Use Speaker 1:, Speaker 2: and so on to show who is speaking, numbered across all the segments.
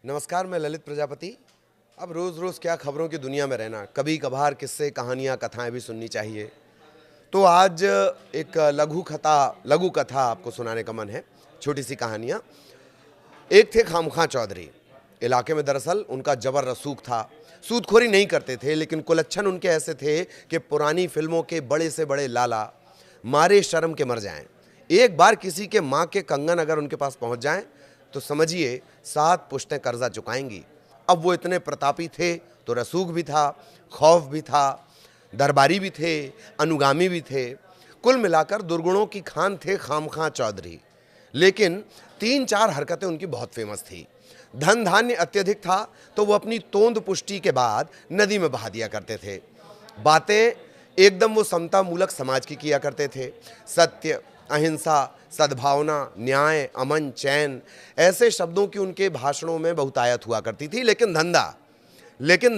Speaker 1: नमस्कार, मैं ललित प्रजापति। अब रोज़ क्या खबरों की दुनिया में रहना, कभी कभार किस्से, कहानियाँ, कथाएं भी सुननी चाहिए। तो आज एक लघु कथा आपको सुनाने का मन है। छोटी सी कहानियाँ। एक थे खामखा चौधरी। इलाके में दरअसल उनका जबर रसूख था। सूदखोरी नहीं करते थे, लेकिन कुलच्छन उनके ऐसे थे कि पुरानी फिल्मों के बड़े से बड़े लाला मारे शर्म के मर जाएं। एक बार किसी के माँ के कंगन अगर उनके पास पहुंच जाएं तो समझिए 7 पुश्तें कर्जा चुकाएंगी। अब वो इतने प्रतापी थे तो रसूख भी था, खौफ भी था, दरबारी भी थे, अनुगामी भी थे। कुल मिलाकर दुर्गुणों की खान थे खामखा चौधरी। लेकिन 3-4 हरकतें उनकी बहुत फेमस थी। धन धान्य अत्यधिक था तो वो अपनी तोंद पुष्टि के बाद नदी में बहा दिया करते थे। बातें एकदम वो समता मूलक समाज की किया करते थे। सत्य, अहिंसा, सद्भावना, न्याय, अमन, चैन, ऐसे शब्दों की उनके भाषणों में बहुतायत हुआ करती थी। लेकिन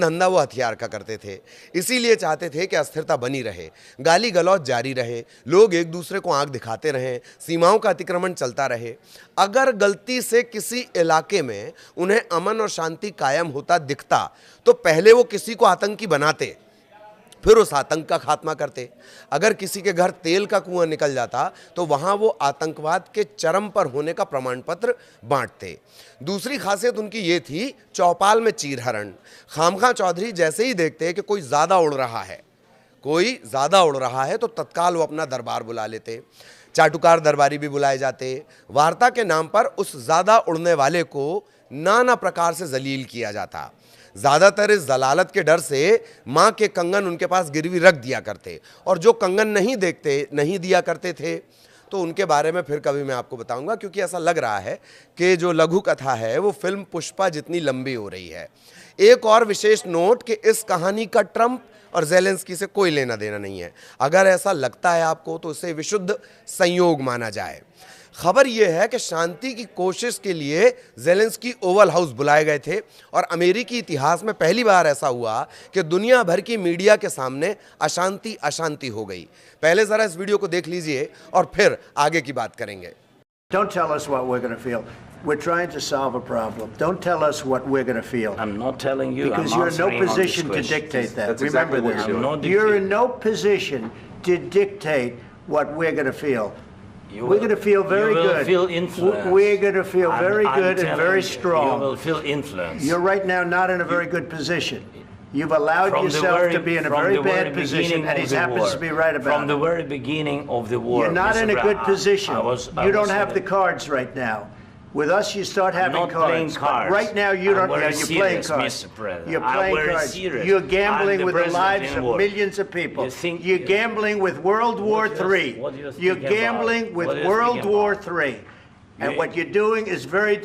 Speaker 1: धंधा वो हथियार का करते थे। इसीलिए चाहते थे कि अस्थिरता बनी रहे, गाली गलौज जारी रहे, लोग एक दूसरे को आंख दिखाते रहें, सीमाओं का अतिक्रमण चलता रहे। अगर गलती से किसी इलाके में उन्हें अमन और शांति कायम होता दिखता तो पहले वो किसी को आतंकी बनाते, फिर उस आतंक का खात्मा करते। अगर किसी के घर तेल का कुआं निकल जाता तो वहां वो आतंकवाद के चरम पर होने का प्रमाण पत्र बांटते। दूसरी खासियत उनकी ये थी, चौपाल में चीरहरण। खामखा चौधरी जैसे ही देखते कि कोई ज़्यादा उड़ रहा है तो तत्काल वो अपना दरबार बुला लेते। चाटुकार दरबारी भी बुलाए जाते। वार्ता के नाम पर उस ज़्यादा उड़ने वाले को नाना प्रकार से जलील किया जाता। ज़्यादातर इस जलालत के डर से माँ के कंगन उनके पास गिरवी रख दिया करते, और जो कंगन नहीं दिया करते थे तो उनके बारे में फिर कभी मैं आपको बताऊंगा, क्योंकि ऐसा लग रहा है कि जो लघु कथा है वो फिल्म पुष्पा जितनी लंबी हो रही है। एक और विशेष नोट कि इस कहानी का ट्रंप और ज़ेलेंस्की से कोई लेना देना नहीं है। अगर ऐसा लगता है आपको तो इसे विशुद्ध संयोग माना जाए। खबर यह है कि शांति की कोशिश के लिए ज़ेलेंस्की ओवल हाउस बुलाए गए थे, और अमेरिकी इतिहास में पहली बार ऐसा हुआ कि दुनिया भर की मीडिया के सामने अशांति हो गई। पहले ज़रा इस वीडियो को देख लीजिए और फिर आगे की बात करेंगे।
Speaker 2: Don't tell us what we're going to feel. We're trying to solve a problem. Don't tell us what we're going to feel.
Speaker 3: I'm not telling you.
Speaker 2: Because
Speaker 3: I'm
Speaker 2: you're in no
Speaker 3: answering on
Speaker 2: position
Speaker 3: this
Speaker 2: to
Speaker 3: question.
Speaker 2: dictate that.
Speaker 4: That's
Speaker 2: Remember
Speaker 4: exactly what
Speaker 2: this.
Speaker 4: you're doing.
Speaker 2: You're in no position to dictate what we're going to feel.
Speaker 3: You
Speaker 2: We're going to feel very
Speaker 3: you will
Speaker 2: good.
Speaker 3: Feel influenced.
Speaker 2: We're going to feel very
Speaker 3: I'm
Speaker 2: good and
Speaker 3: telling
Speaker 2: very
Speaker 3: you,
Speaker 2: strong.
Speaker 3: You will feel influenced.
Speaker 2: You're right now not in a very good position. You've allowed
Speaker 3: From the
Speaker 2: yourself
Speaker 3: very-
Speaker 2: to be in a
Speaker 3: from
Speaker 2: very
Speaker 3: the
Speaker 2: bad
Speaker 3: very
Speaker 2: position,
Speaker 3: beginning
Speaker 2: and
Speaker 3: of
Speaker 2: he
Speaker 3: the
Speaker 2: happens
Speaker 3: war.
Speaker 2: to be right about
Speaker 3: From the
Speaker 2: it.
Speaker 3: very beginning of the war.
Speaker 2: You're not
Speaker 3: Mr.
Speaker 2: in a
Speaker 3: Brown,
Speaker 2: good position.
Speaker 3: I
Speaker 2: You don't
Speaker 3: was
Speaker 2: have
Speaker 3: in
Speaker 2: the cards right now. With us, you start having
Speaker 3: not
Speaker 2: cards.
Speaker 3: playing
Speaker 2: But
Speaker 3: cards.
Speaker 2: right now, you
Speaker 3: I'm
Speaker 2: don't.
Speaker 3: very
Speaker 2: Yeah, you're playing
Speaker 3: serious,
Speaker 2: cards.
Speaker 3: Mr. President.
Speaker 2: You're
Speaker 3: I'm
Speaker 2: playing
Speaker 3: very
Speaker 2: cards.
Speaker 3: serious.
Speaker 2: You're gambling
Speaker 3: I'm the
Speaker 2: with the
Speaker 3: president
Speaker 2: lives
Speaker 3: in
Speaker 2: of
Speaker 3: war.
Speaker 2: millions of people.
Speaker 3: You think-
Speaker 2: You're gambling with World War
Speaker 3: What do you-
Speaker 2: III.
Speaker 3: what do you think
Speaker 2: You're
Speaker 3: about?
Speaker 2: gambling with
Speaker 3: What do you
Speaker 2: World
Speaker 3: think
Speaker 2: War
Speaker 3: about?
Speaker 2: III. And
Speaker 3: You-
Speaker 2: what you're doing is very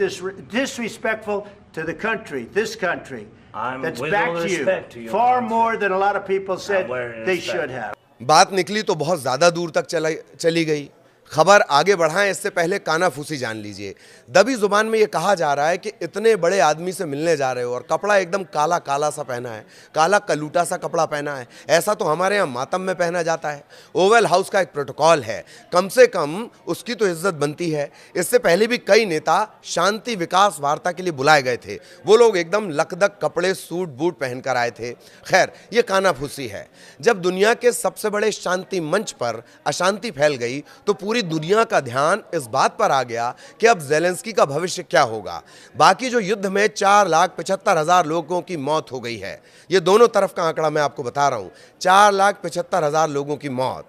Speaker 2: disrespectful to the country, this country.
Speaker 3: I'm
Speaker 2: That's
Speaker 3: with
Speaker 2: back
Speaker 3: all
Speaker 2: to you.
Speaker 3: respect to your
Speaker 2: Far
Speaker 3: country.
Speaker 2: more than a lot of people said
Speaker 3: I'm very
Speaker 2: they
Speaker 3: respect.
Speaker 2: should have.
Speaker 1: बात निकली तो बहुत ज़्यादा दूर तक चली गई। खबर आगे बढ़ाएं इससे पहले कानाफूसी जान लीजिए। दबी जुबान में ये कहा जा रहा है कि इतने बड़े आदमी से मिलने जा रहे हो और कपड़ा एकदम काला काला सा पहना है, काला कलूटा सा कपड़ा पहना है। ऐसा तो हमारे यहाँ मातम में पहना जाता है। ओवल हाउस का एक प्रोटोकॉल है, कम से कम उसकी तो इज्जत बनती है। इससे पहले भी कई नेता शांति विकास वार्ता के लिए बुलाए गए थे। वो लोग एकदम लकदक कपड़े, सूट बूट पहनकर आए थे। खैर, ये कानाफूसी है। जब दुनिया के सबसे बड़े शांति मंच पर अशांति फैल गई तो पूरी दुनिया का ध्यान इस बात पर आ गया कि अब ज़ेलेंस्की का भविष्य क्या होगा। बाकी जो युद्ध में 4,75,000 लोगों की मौत हो गई है, ये दोनों तरफ का आंकड़ा मैं आपको बता रहा हूं, 4,75,000 लोगों की मौत,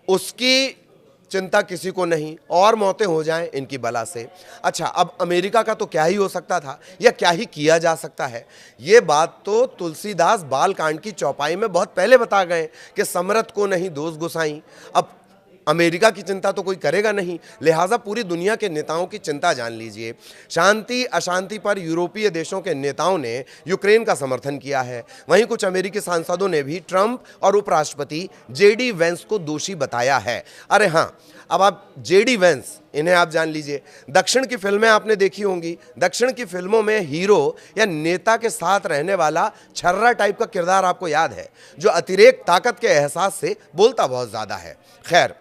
Speaker 1: उसकी चिंता किसी को नहीं, और मौतें हो जाएं इनकी बला से। अच्छा, अब अमेरिका का तो क्या ही हो सकता था या क्या ही किया जा सकता है, ये बात तो तुलसीदास बालकांड की चौपाई में बहुत पहले बता गए कि समरथ को नहीं दोष गुसाई। अब अमेरिका की चिंता तो कोई करेगा नहीं, लिहाजा पूरी दुनिया के नेताओं की चिंता जान लीजिए। शांति अशांति पर यूरोपीय देशों के नेताओं ने यूक्रेन का समर्थन किया है। वहीं कुछ अमेरिकी सांसदों ने भी ट्रंप और उपराष्ट्रपति जेडी वेंस को दोषी बताया है। अरे हाँ, अब आप जेडी वेंस, इन्हें आप जान लीजिए। दक्षिण की फिल्में आपने देखी होंगी। दक्षिण की फिल्मों में हीरो या नेता के साथ रहने वाला छर्रा टाइप का किरदार आपको याद है, जो अतिरेक ताकत के एहसास से बोलता बहुत ज़्यादा है। खैर,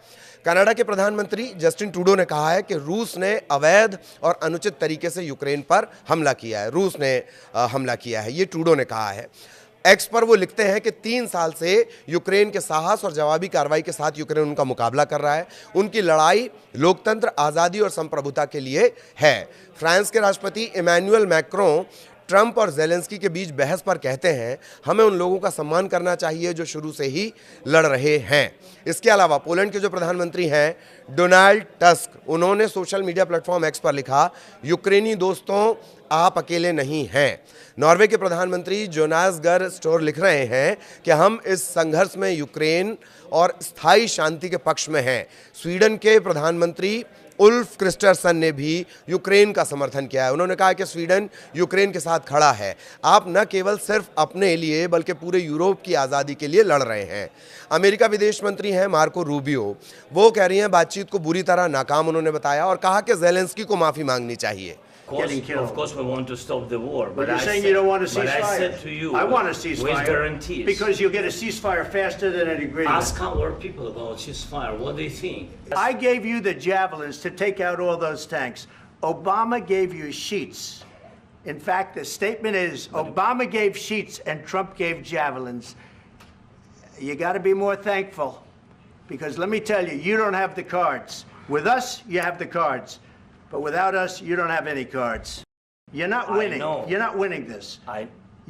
Speaker 1: कनाडा के प्रधानमंत्री जस्टिन ट्रूडो ने कहा है कि रूस ने अवैध और अनुचित तरीके से यूक्रेन पर हमला किया है। रूस ने हमला किया है, ये ट्रूडो ने कहा है। एक्स पर वो लिखते हैं कि 3 साल से यूक्रेन के साहस और जवाबी कार्रवाई के साथ यूक्रेन उनका मुकाबला कर रहा है। उनकी लड़ाई लोकतंत्र, आज़ादी और संप्रभुता के लिए है। फ्रांस के राष्ट्रपति इमैनुअल मैक्रों ट्रंप और ज़ेलेंस्की के बीच बहस पर कहते हैं, हमें उन लोगों का सम्मान करना चाहिए जो शुरू से ही लड़ रहे हैं। इसके अलावा पोलैंड के जो प्रधानमंत्री हैं डोनाल्ड टस्क, उन्होंने सोशल मीडिया प्लेटफॉर्म एक्स पर लिखा, यूक्रेनी दोस्तों आप अकेले नहीं हैं। नॉर्वे के प्रधानमंत्री जोनास गर स्टोर लिख रहे हैं कि हम इस संघर्ष में यूक्रेन और स्थायी शांति के पक्ष में हैं। स्वीडन के प्रधानमंत्री उल्फ क्रिस्टरसन ने भी यूक्रेन का समर्थन किया है। उन्होंने कहा कि स्वीडन यूक्रेन के साथ खड़ा है। आप न केवल सिर्फ अपने लिए बल्कि पूरे यूरोप की आज़ादी के लिए लड़ रहे हैं। अमेरिका विदेश मंत्री हैं मार्को रूबियो, वो कह रही हैं बातचीत को बुरी तरह नाकाम उन्होंने बताया और कहा कि ज़ेलेंस्की को माफ़ी मांगनी चाहिए।
Speaker 3: Of course, we want to stop the war.
Speaker 2: But you're saying you don't want a
Speaker 3: but I
Speaker 2: ceasefire.
Speaker 3: said to you,
Speaker 2: I want a
Speaker 3: with
Speaker 2: ceasefire
Speaker 3: guarantees.
Speaker 2: because you'll get a ceasefire faster than an agreement.
Speaker 3: Ask our people about ceasefire. What they think.
Speaker 2: I gave you the javelins to take out all those tanks. Obama gave you sheets. In fact, the statement is Obama gave sheets and Trump gave javelins. You got to be more thankful because let me tell you, you don't have the cards. With us, you have the cards. But without us, you don't have any cards. You're not winning.
Speaker 3: know.
Speaker 2: You're not winning this.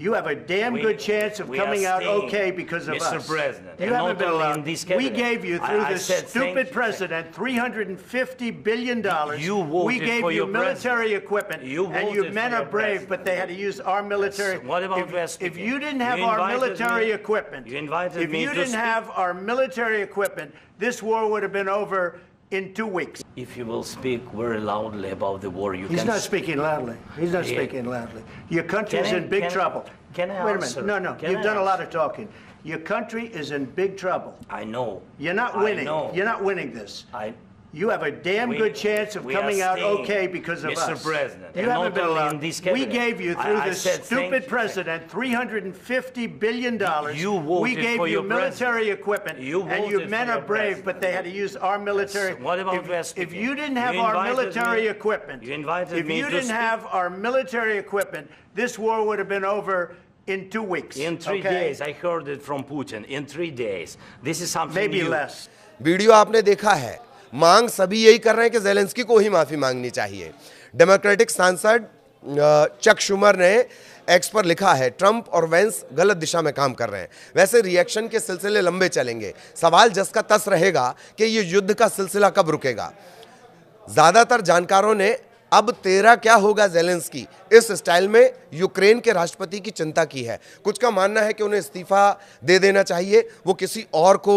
Speaker 2: You have a damn
Speaker 3: We-
Speaker 2: good chance of
Speaker 3: we are
Speaker 2: coming out
Speaker 3: staying,
Speaker 2: okay because of
Speaker 3: Mr.
Speaker 2: us.
Speaker 3: President,
Speaker 2: You
Speaker 3: and
Speaker 2: haven't
Speaker 3: not
Speaker 2: been
Speaker 3: only
Speaker 2: allowed.
Speaker 3: in this
Speaker 2: We
Speaker 3: cabinet.
Speaker 2: gave you through
Speaker 3: I
Speaker 2: this
Speaker 3: said thank
Speaker 2: stupid
Speaker 3: you.
Speaker 2: president $350 billion.
Speaker 3: You voted
Speaker 2: we gave
Speaker 3: for
Speaker 2: you
Speaker 3: your
Speaker 2: military
Speaker 3: president.
Speaker 2: equipment,
Speaker 3: You
Speaker 2: and you
Speaker 3: voted
Speaker 2: men
Speaker 3: for
Speaker 2: are
Speaker 3: your
Speaker 2: brave,
Speaker 3: president.
Speaker 2: but they had to use our military.
Speaker 3: What about
Speaker 2: if,
Speaker 3: West
Speaker 2: if
Speaker 3: speaking?
Speaker 2: you didn't have
Speaker 3: You
Speaker 2: our
Speaker 3: invited
Speaker 2: military
Speaker 3: me-
Speaker 2: equipment,
Speaker 3: you invited
Speaker 2: if
Speaker 3: me
Speaker 2: you
Speaker 3: to
Speaker 2: didn't
Speaker 3: speak.
Speaker 2: have our military equipment, this war would have been over in 2 weeks.
Speaker 3: If you will speak very loudly about the war, you
Speaker 2: He's
Speaker 3: can.
Speaker 2: not speaking loudly. He's not
Speaker 3: Yeah.
Speaker 2: speaking loudly. Your country is
Speaker 3: Can I-
Speaker 2: in big
Speaker 3: can-
Speaker 2: trouble.
Speaker 3: can I
Speaker 2: Wait a
Speaker 3: answer?
Speaker 2: minute. No,
Speaker 3: Can
Speaker 2: you've
Speaker 3: I
Speaker 2: done a lot
Speaker 3: answer?
Speaker 2: of talking. Your country is in big trouble.
Speaker 3: I know.
Speaker 2: You're not
Speaker 3: I
Speaker 2: winning.
Speaker 3: know.
Speaker 2: You're not winning this.
Speaker 3: I.
Speaker 2: You have a damn
Speaker 3: We-
Speaker 2: good chance of
Speaker 3: we are
Speaker 2: coming out
Speaker 3: staying,
Speaker 2: okay because of
Speaker 3: Mr.
Speaker 2: us.
Speaker 3: President,
Speaker 2: You
Speaker 3: and
Speaker 2: haven't
Speaker 3: not
Speaker 2: been
Speaker 3: only
Speaker 2: allowed.
Speaker 3: in this
Speaker 2: We
Speaker 3: cabinet.
Speaker 2: gave you through
Speaker 3: I
Speaker 2: this
Speaker 3: said thank
Speaker 2: stupid
Speaker 3: you.
Speaker 2: president $350 billion.
Speaker 3: You voted
Speaker 2: we gave
Speaker 3: for
Speaker 2: you
Speaker 3: your
Speaker 2: military
Speaker 3: president.
Speaker 2: equipment,
Speaker 3: You
Speaker 2: and you
Speaker 3: voted
Speaker 2: men
Speaker 3: for
Speaker 2: are
Speaker 3: your
Speaker 2: brave,
Speaker 3: president.
Speaker 2: but they had to use our military.
Speaker 3: What about West
Speaker 2: if
Speaker 3: speaking?
Speaker 2: you didn't have
Speaker 3: You
Speaker 2: our
Speaker 3: invited
Speaker 2: military
Speaker 3: me-
Speaker 2: equipment,
Speaker 3: you invited
Speaker 2: if
Speaker 3: me
Speaker 2: you
Speaker 3: to
Speaker 2: didn't
Speaker 3: speak.
Speaker 2: have our military equipment, this war would have been over in 2 weeks.
Speaker 3: In 3
Speaker 2: okay?
Speaker 3: days, I heard it from Putin. In 3 days, this is something
Speaker 2: Maybe
Speaker 3: new.
Speaker 2: less.
Speaker 1: Video आपने देखा है, मांग सभी यही कर रहे हैं कि ज़ेलेंस्की को ही माफ़ी मांगनी चाहिए। डेमोक्रेटिक सांसद चक शुमर ने एक्स पर लिखा है, ट्रंप और वेंस गलत दिशा में काम कर रहे हैं। वैसे रिएक्शन के सिलसिले लंबे चलेंगे। सवाल जस का तस रहेगा कि ये युद्ध का सिलसिला कब रुकेगा। ज़्यादातर जानकारों ने अब तेरा क्या होगा ज़ेलेंस्की इस स्टाइल में यूक्रेन के राष्ट्रपति की चिंता की है। कुछ का मानना है कि उन्हें इस्तीफा दे देना चाहिए, वो किसी और को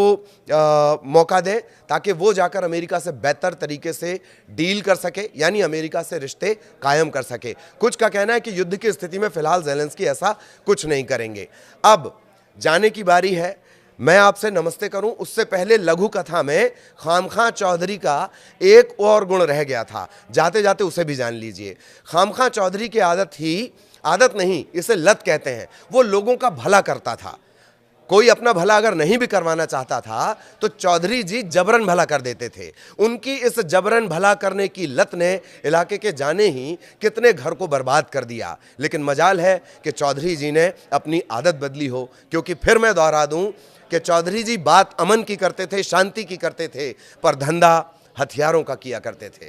Speaker 1: मौका दें ताकि वो जाकर अमेरिका से बेहतर तरीके से डील कर सके, यानी अमेरिका से रिश्ते कायम कर सके। कुछ का कहना है कि युद्ध की स्थिति में फिलहाल ज़ेलेंस्की ऐसा कुछ नहीं करेंगे। अब जाने की बारी है। मैं आपसे नमस्ते करूं उससे पहले लघु कथा में खामखा चौधरी का एक और गुण रह गया था, जाते जाते उसे भी जान लीजिए। खामखा चौधरी की आदत नहीं, इसे लत कहते हैं। वो लोगों का भला करता था। कोई अपना भला अगर नहीं भी करवाना चाहता था तो चौधरी जी जबरन भला कर देते थे। उनकी इस जबरन भला करने की लत ने इलाके के जाने ही कितने घर को बर्बाद कर दिया। लेकिन मजाल है कि चौधरी जी ने अपनी आदत बदली हो, क्योंकि फिर मैं दोहरा दूं कि चौधरी जी बात अमन की करते थे, शांति की करते थे, पर धंधा हथियारों का किया करते थे।